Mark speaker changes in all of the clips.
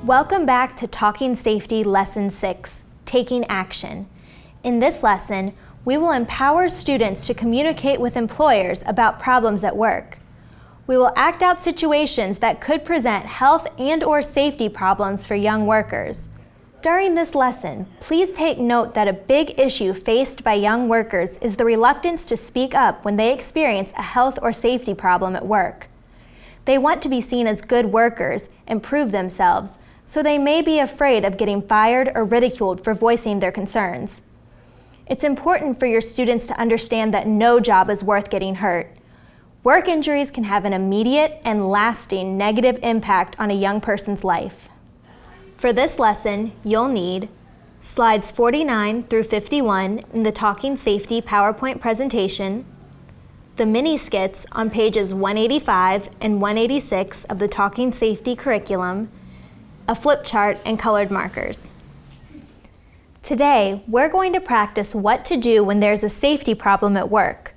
Speaker 1: Welcome back to Talking Safety Lesson 6, Taking Action. In this lesson, we will empower students to communicate with employers about problems at work. We will act out situations that could present health and/or safety problems for young workers. During this lesson, please take note that a big issue faced by young workers is the reluctance to speak up when they experience a health or safety problem at work. They want to be seen as good workers and prove themselves, so they may be afraid of getting fired or ridiculed for voicing their concerns. It's important for your students to understand that no job is worth getting hurt. Work injuries can have an immediate and lasting negative impact on a young person's life. For this lesson, you'll need slides 49 through 51 in the Talking Safety PowerPoint presentation, the mini-skits on pages 185 and 186 of the Talking Safety curriculum, a flip chart, and colored markers. Today, we're going to practice what to do when there's a safety problem at work.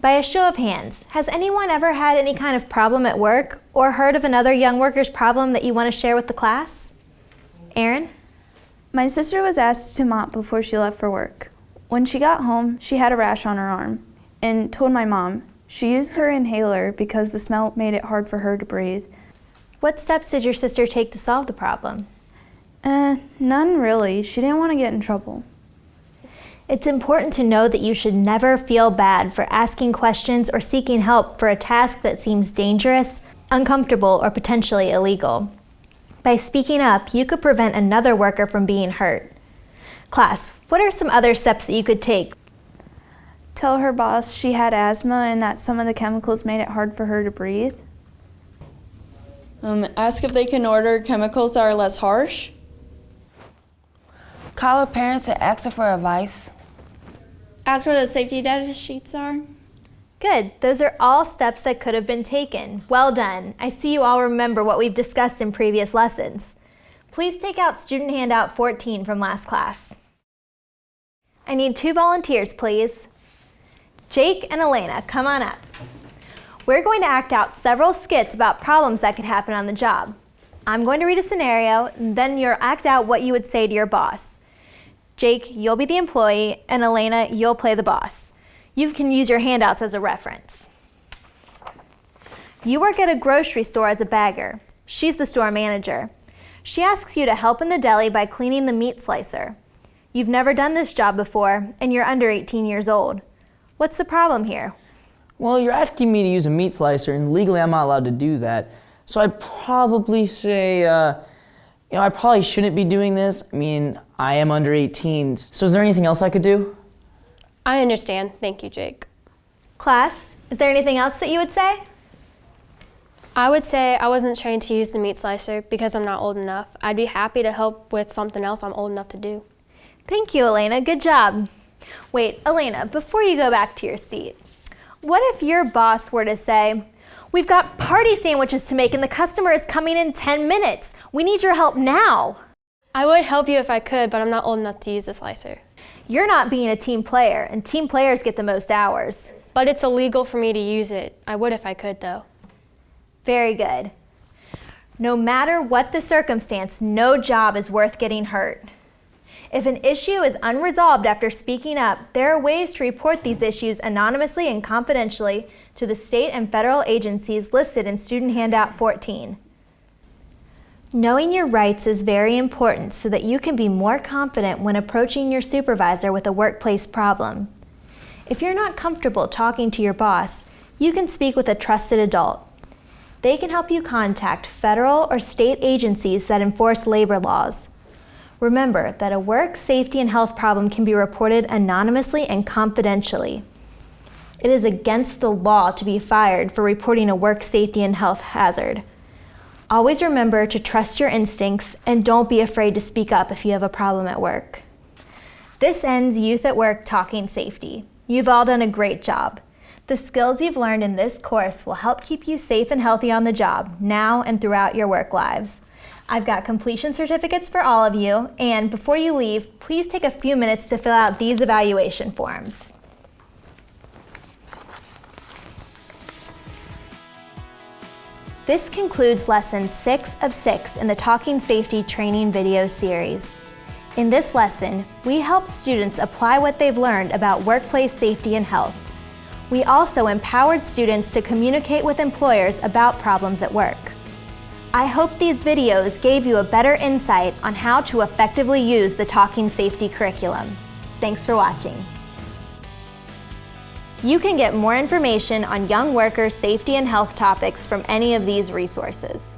Speaker 1: By a show of hands, has anyone ever had any kind of problem at work or heard of another young worker's problem that you want to share with the class? Aaron?
Speaker 2: My sister was asked to mop before she left for work. When she got home, she had a rash on her arm and told my mom. She used her inhaler because the smell made it hard for her to breathe.
Speaker 1: What steps did your sister take to solve the problem?
Speaker 2: None really. She didn't want to get in trouble.
Speaker 1: It's important to know that you should never feel bad for asking questions or seeking help for a task that seems dangerous, uncomfortable, or potentially illegal. By speaking up, you could prevent another worker from being hurt. Class, what are some other steps that you could take?
Speaker 2: Tell her boss she had asthma and that some of the chemicals made it hard for her to breathe.
Speaker 3: Ask if they can order chemicals that are less harsh.
Speaker 4: Call her parents and ask her for advice.
Speaker 5: Ask where the safety data sheets are.
Speaker 1: Good. Those are all steps that could have been taken. Well done. I see you all remember what we've discussed in previous lessons. Please take out student handout 14 from last class. I need 2 volunteers, please. Jake and Elena, come on up. We're going to act out several skits about problems that could happen on the job. I'm going to read a scenario, and then you'll act out what you would say to your boss. Jake, you'll be the employee, and Elena, you'll play the boss. You can use your handouts as a reference. You work at a grocery store as a bagger. She's the store manager. She asks you to help in the deli by cleaning the meat slicer. You've never done this job before, and you're under 18 years old. What's the problem here?
Speaker 6: Well, you're asking me to use a meat slicer, and legally I'm not allowed to do that. So I'd probably say, I probably shouldn't be doing this. I mean, I am under 18. So is there anything else I could do?
Speaker 5: I understand. Thank you, Jake.
Speaker 1: Class, is there anything else that you would say?
Speaker 5: I would say I wasn't trained to use the meat slicer because I'm not old enough. I'd be happy to help with something else I'm old enough to do.
Speaker 1: Thank you, Elena. Good job. Wait, Elena, before you go back to your seat, what if your boss were to say, "We've got party sandwiches to make and the customer is coming in 10 minutes. We need your help now."
Speaker 5: I would help you if I could, but I'm not old enough to use the slicer.
Speaker 1: You're not being a team player, and team players get the most hours.
Speaker 5: But it's illegal for me to use it. I would if I could, though.
Speaker 1: Very good. No matter what the circumstance, no job is worth getting hurt. If an issue is unresolved after speaking up, there are ways to report these issues anonymously and confidentially to the state and federal agencies listed in Student Handout 14. Knowing your rights is very important so that you can be more confident when approaching your supervisor with a workplace problem. If you're not comfortable talking to your boss, you can speak with a trusted adult. They can help you contact federal or state agencies that enforce labor laws. Remember that a work safety and health problem can be reported anonymously and confidentially. It is against the law to be fired for reporting a work safety and health hazard. Always remember to trust your instincts and don't be afraid to speak up if you have a problem at work. This ends Youth at Work Talking Safety. You've all done a great job. The skills you've learned in this course will help keep you safe and healthy on the job, now and throughout your work lives. I've got completion certificates for all of you, and before you leave, please take a few minutes to fill out these evaluation forms. This concludes lesson 6 of 6 in the Talking Safety training video series. In this lesson, we helped students apply what they've learned about workplace safety and health. We also empowered students to communicate with employers about problems at work. I hope these videos gave you a better insight on how to effectively use the Talking Safety curriculum. Thanks for watching. You can get more information on young workers' safety and health topics from any of these resources.